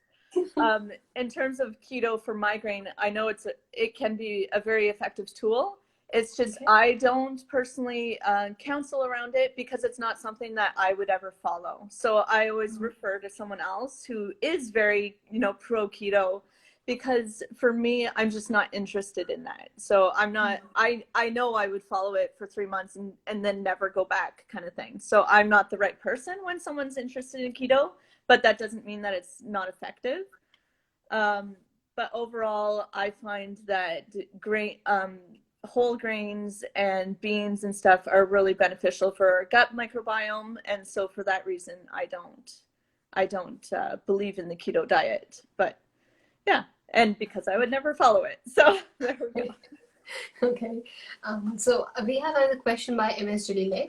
in terms of keto for migraine, I know it can be a very effective tool. It's just Okay. I don't personally counsel around it because it's not something that I would ever follow. So I always refer to someone else who is very, pro keto, because for me, I'm just not interested in that. So I'm not. I know I would follow it for 3 months and then never go back, kind of thing. So I'm not the right person when someone's interested in keto, but that doesn't mean that it's not effective. Um, but overall, I find that whole grains and beans and stuff are really beneficial for our gut microbiome, and so for that reason, I don't believe in the keto diet. But yeah, and because I would never follow it, so there we go. Okay. So we have another question by ms&diet,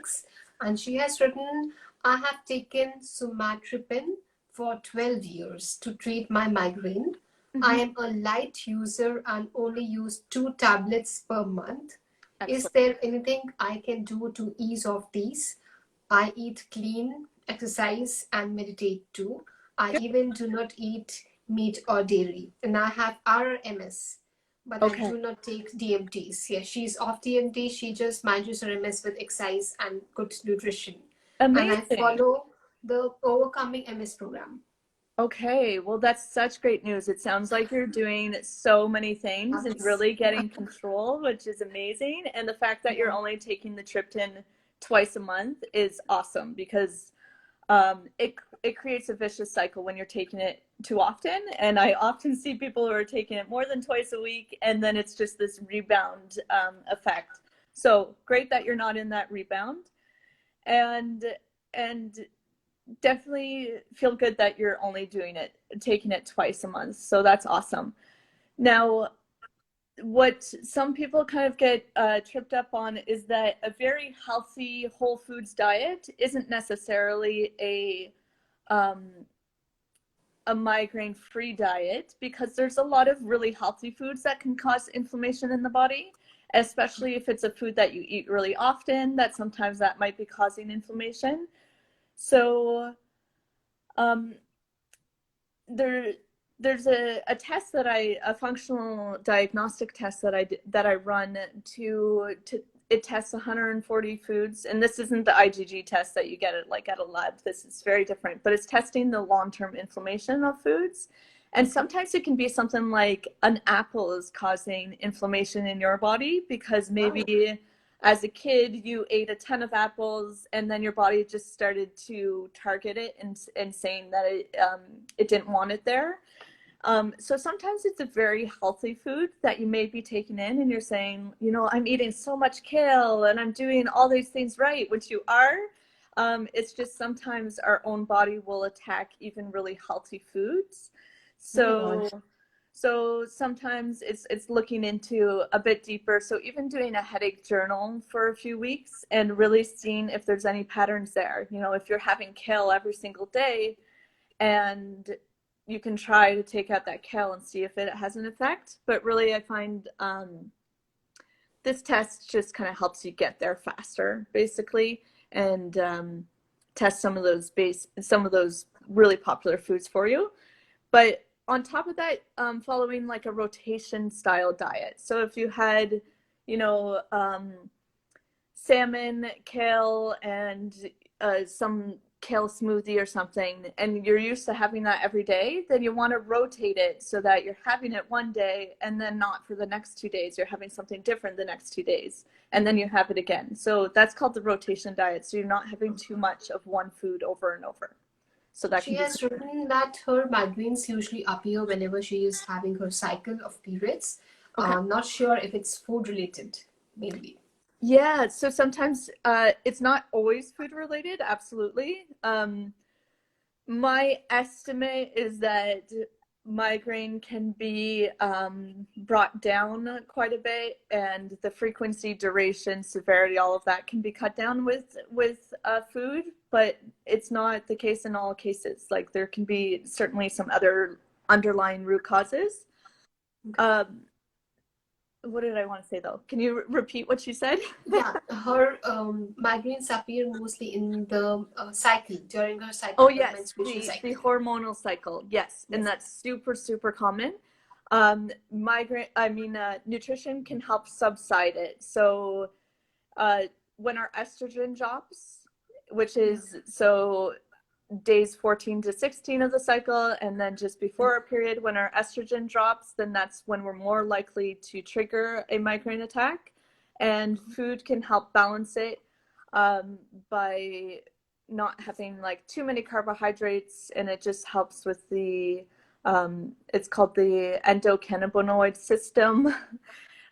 and she has written, I have taken sumatriptan for 12 years to treat my migraine. I Mm-hmm. am a light user and only use 2 tablets per month. Is Excellent. there anything I can do to ease off these? I eat clean, exercise, and meditate too. I Good. even do not eat meat or dairy. And I have RMS, but I Okay. do not take DMTs. Yeah, she's off DMT. She just manages her MS with exercise and good nutrition. And I Amazing. follow the Overcoming MS program. Okay, well, that's such great news. It sounds like you're doing so many things and Yes. really getting control, which is amazing. And the fact that you're Yeah. only taking the triptan twice a month is awesome, because it creates a vicious cycle when you're taking it too often. And I often see people who are taking it more than twice a week, and then it's just this rebound effect. So great that you're not in that rebound, and and definitely feel good that you're only taking it twice a month. So that's awesome. Now, what some people kind of get tripped up on is that a very healthy whole foods diet isn't necessarily um, a migraine-free diet, because there's a lot of really healthy foods that can cause inflammation in the body, especially if it's a food that you eat really often, that sometimes that might be causing inflammation. So um, there there's a test a functional diagnostic test that I run to it tests 140 foods, and this isn't the IgG test that you get at a lab. This is very different, but it's testing the long-term inflammation of foods. And sometimes it can be something like an apple is causing inflammation in your body because Wow. maybe as a kid you ate a ton of apples and then your body just started to target it and saying that it didn't want it there. So sometimes it's a very healthy food that you may be taking in and you're saying, you know, I'm eating so much kale and I'm doing all these things right, which you are. It's just sometimes our own body will attack even really healthy foods. Oh my God. So sometimes it's looking into a bit deeper. So even doing a headache journal for a few weeks and really seeing if there's any patterns there. You know, if you're having kale every single day, and you can try to take out that kale and see if it has an effect. But really, I find this test just kind of helps you get there faster, basically, and test some of those really popular foods for you. But on top of that, following like a rotation style diet. So if you had, you know, salmon, kale, and some kale smoothie or something, and you're used to having that every day, then you want to rotate it so that you're having it one day and then not for the next 2 days. You're having something different the next 2 days, and then you have it again. So that's called the rotation diet. So you're not having too much of one food over and over. So that She can be. has written that her migraines usually appear whenever she is having her cycle of periods. Okay. Not sure if it's food related, maybe. Yeah, so sometimes it's not always food related, absolutely. My estimate is that migraine can be brought down quite a bit, and the frequency, duration, severity, all of that can be cut down with food, but it's not the case in all cases. Like there can be certainly some other underlying root causes. Um, what did I want to say though? Can you repeat what you said? Yeah, her migraines appear mostly in the cycle, during her cycle, Oh her yes, menstruation the cycle. hormonal cycle. Yes, and Yes. that's super common. Nutrition can help subside it. So uh, when our estrogen drops, which Yeah. is so days 14 to 16 of the cycle, and then just before a period when our estrogen drops, then that's when we're more likely to trigger a migraine attack. And food can help balance it by not having like too many carbohydrates, and it just helps with the it's called the endocannabinoid system.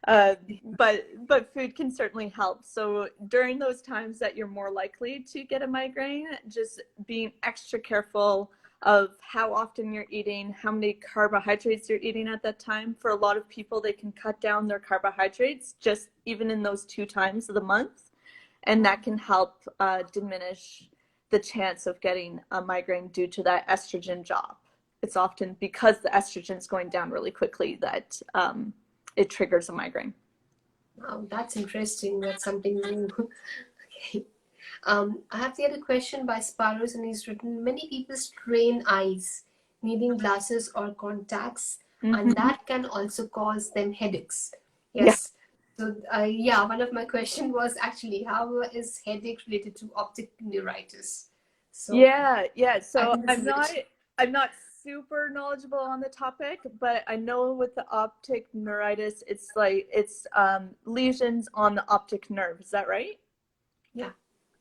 But food can certainly help. So during those times that you're more likely to get a migraine, just being extra careful of how often you're eating, how many carbohydrates you're eating at that time. For a lot of people, they can cut down their carbohydrates just even in those 2 times of the month, and that can help diminish the chance of getting a migraine due to that estrogen drop. It's often because the estrogen is going down really quickly that it triggers a migraine. Wow, that's interesting. That's something new. Okay. I have the other question by Sparrows, and he's written, many people strain eyes, needing glasses or contacts, and Mm-hmm. that can also cause them headaches. Yeah. Yes. So, yeah, one of my question was actually, how is headache related to optic neuritis? So, Yeah. I So think this is it. I'm not super knowledgeable on the topic, but I know with the optic neuritis, it's lesions on the optic nerve. Is that right? Yeah.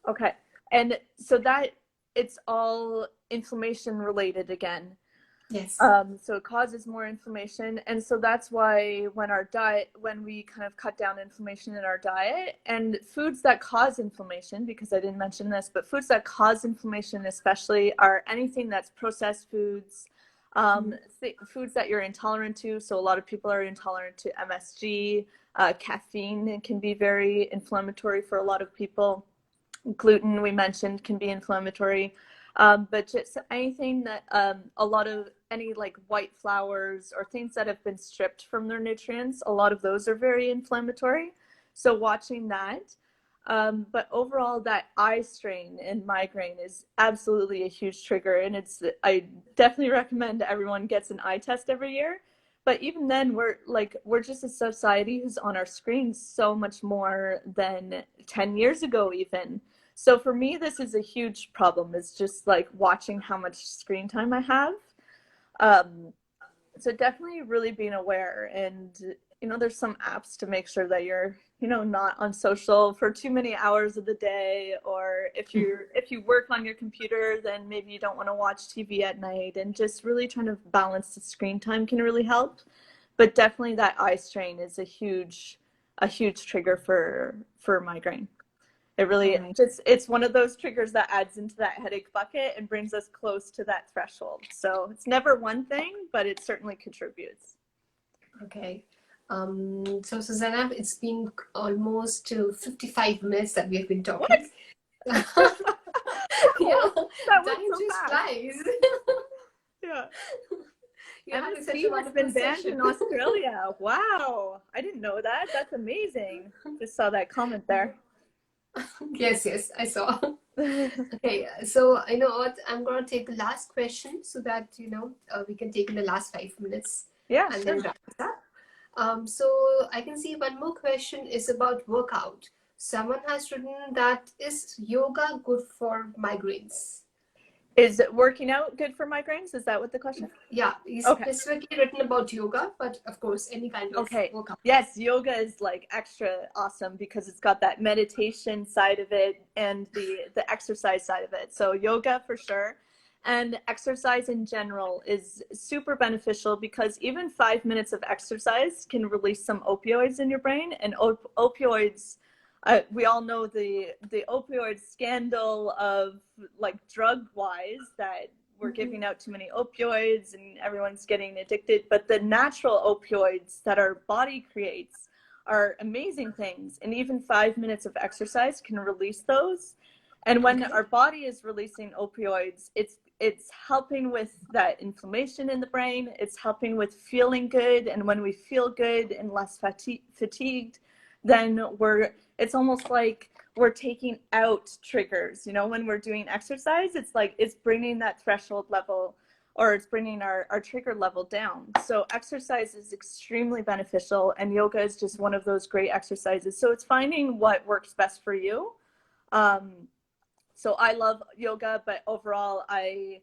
Okay. And so that it's all inflammation related again. Yes. So it causes more inflammation. And so that's why when we kind of cut down inflammation in our diet, and foods that cause inflammation, because I didn't mention this, but foods that cause inflammation especially are anything that's processed foods, foods that you're intolerant to. So a lot of people are intolerant to MSG, caffeine can be very inflammatory for a lot of people. Gluten, we mentioned, can be inflammatory. But just anything that a lot of any like white flours or things that have been stripped from their nutrients, a lot of those are very inflammatory. So watching that. But overall, that eye strain and migraine is absolutely a huge trigger, and I definitely recommend everyone gets an eye test every year. But even then, we're just a society who's on our screens so much more than 10 years ago even. So for me, this is a huge problem. It's just like watching how much screen time I have. Um, So definitely really being aware, and there's some apps to make sure that you're not on social for too many hours of the day, or if you work on your computer, then maybe you don't want to watch TV at night, and just really trying to balance the screen time can really help. But definitely that eye strain is a huge trigger for migraine. It really it's one of those triggers that adds into that headache bucket and brings us close to that threshold. So it's never one thing, but it certainly contributes. Okay. So Susannah, it's been almost 55 minutes that we have been talking. What? Yeah, that time was so just fast. flies. Yeah. ms&diet has been banned in Australia. Wow. I didn't know that. That's amazing. Just saw that comment there. Yes, I saw. Okay, so you know what? I'm gonna take the last question so that we can take in the last 5 minutes. Yeah, and sure. then wrap it up. So I can see one more question is about workout. Someone has written that is yoga good for migraines? Is working out good for migraines? Is that what the question? Yeah, he's specifically written about yoga, but of course any kind of workout. Yes, yoga is like extra awesome because it's got that meditation side of it and the exercise side of it. So yoga for sure. And exercise in general is super beneficial because even 5 minutes of exercise can release some opioids in your brain. And opioids, we all know the opioid scandal of like drug wise that we're giving out too many opioids and everyone's getting addicted. But the natural opioids that our body creates are amazing things. And even 5 minutes of exercise can release those. And when our body is releasing opioids, it's helping with that inflammation in the brain. It's helping with feeling good. And when we feel good and less fatigued, then it's almost like we're taking out triggers. When we're doing exercise, it's like it's bringing that threshold level, or it's bringing our trigger level down. So exercise is extremely beneficial, and yoga is just one of those great exercises. So it's finding what works best for you. So I love yoga, but overall I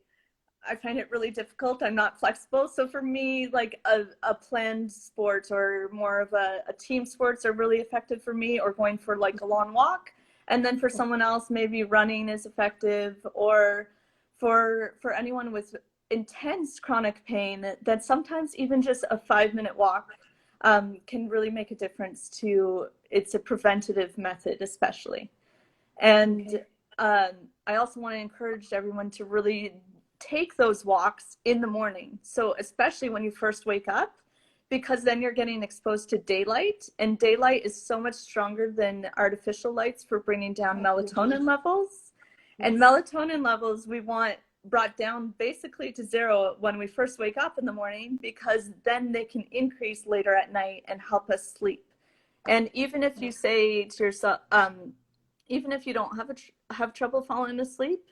find it really difficult. I'm not flexible. So for me, like a planned sport or more of a team sports are really effective for me, or going for like a long walk. And then for someone else, maybe running is effective, or for anyone with intense chronic pain, that sometimes even just a 5-minute walk can really make a difference too. It's a preventative method, especially. And I also want to encourage everyone to really take those walks in the morning. So especially when you first wake up, because then you're getting exposed to daylight, and daylight is so much stronger than artificial lights for bringing down melatonin levels. And melatonin levels we want brought down basically to 0 when we first wake up in the morning, because then they can increase later at night and help us sleep. And even if you say to yourself, even if you don't have trouble falling asleep,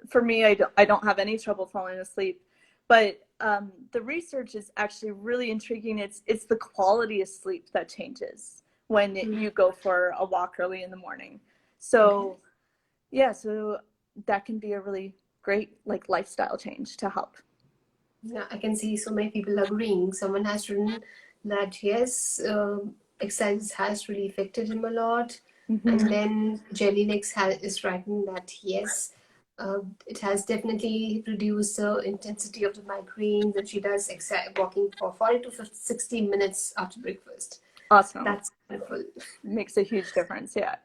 for me, I don't have any trouble falling asleep, but the research is actually really intriguing. It's the quality of sleep that changes when you go for a walk early in the morning. So so that can be a really great like lifestyle change to help. Yeah, I can see so many people agreeing. Someone has written that yes, exercise has really affected him a lot. And then Jelly Legs is writing that yes, it has definitely reduced the intensity of the migraine, that she does walking for 40 to 60 minutes after breakfast. Awesome. That's wonderful. Makes a huge difference. Yeah.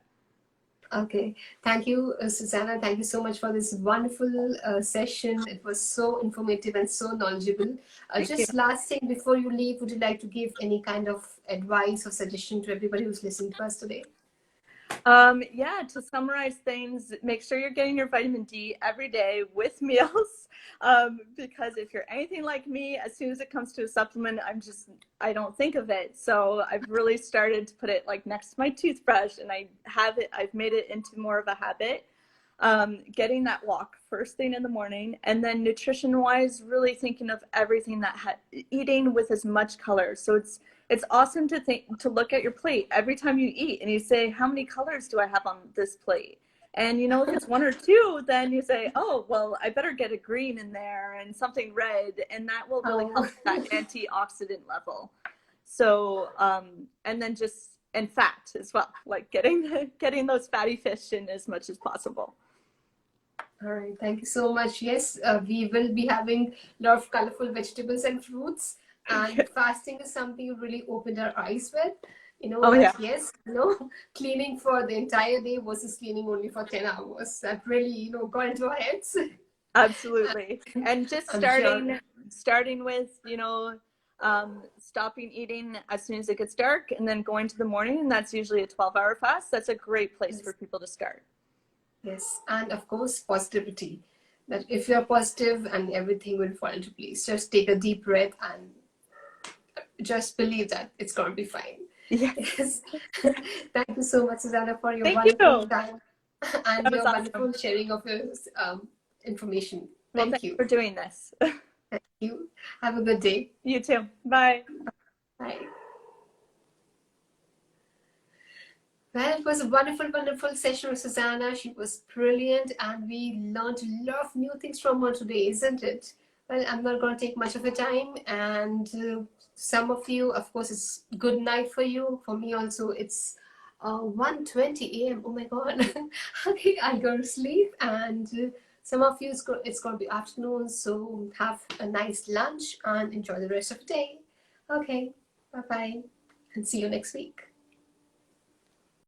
Okay. Thank you, Susannah. Thank you so much for this wonderful session. It was so informative and so knowledgeable. Just last thing before you leave, would you like to give any kind of advice or suggestion to everybody who's listening to us today? To summarize things, make sure you're getting your vitamin D every day with meals, because if you're anything like me, as soon as it comes to a supplement, I don't think of it. So I've really started to put it like next to my toothbrush, and I've made it into more of a habit. Getting that walk first thing in the morning, and then nutrition wise, really thinking of everything eating with as much color. So it's awesome to look at your plate every time you eat and you say, how many colors do I have on this plate? And, you know, if it's one or two, then you say, oh, well, I better get a green in there and something red, and that will really Oh. help that antioxidant level. So, and then just, and fat as well, like getting those fatty fish in as much as possible. All right, thank you so much. Yes, we will be having a lot of colorful vegetables and fruits. And fasting is something you really opened our eyes with. You know, Oh, yeah. yes, you know, cleaning for the entire day versus cleaning only for 10 hours. That really, you know, got into our heads. Absolutely. And just I'm sure. starting with, you know, stopping eating as soon as it gets dark and then going to the morning, and that's usually a 12-hour fast. That's a great place for people to start. Yes, and of course, positivity. That if you're positive and everything will fall into place, just take a deep breath and just believe that it's going to be fine. Yes. Yes. Thank you so much, Susannah, for your Thank wonderful you. time and That was your awesome. wonderful sharing of your information. Well, Thank thanks you. for doing this. Thank you. Have a good day. You too. Bye. Bye. Well, it was a wonderful, wonderful session with Susannah. She was brilliant, and we learned a lot of new things from her today, isn't it? Well, I'm not going to take much of your time, and some of you, of course, it's good night for you. For me also, it's 1:20 a.m. Oh my God. Okay, I'll go to sleep, and some of you, it's going to be afternoon, so have a nice lunch and enjoy the rest of the day. Okay, bye-bye, and see you next week.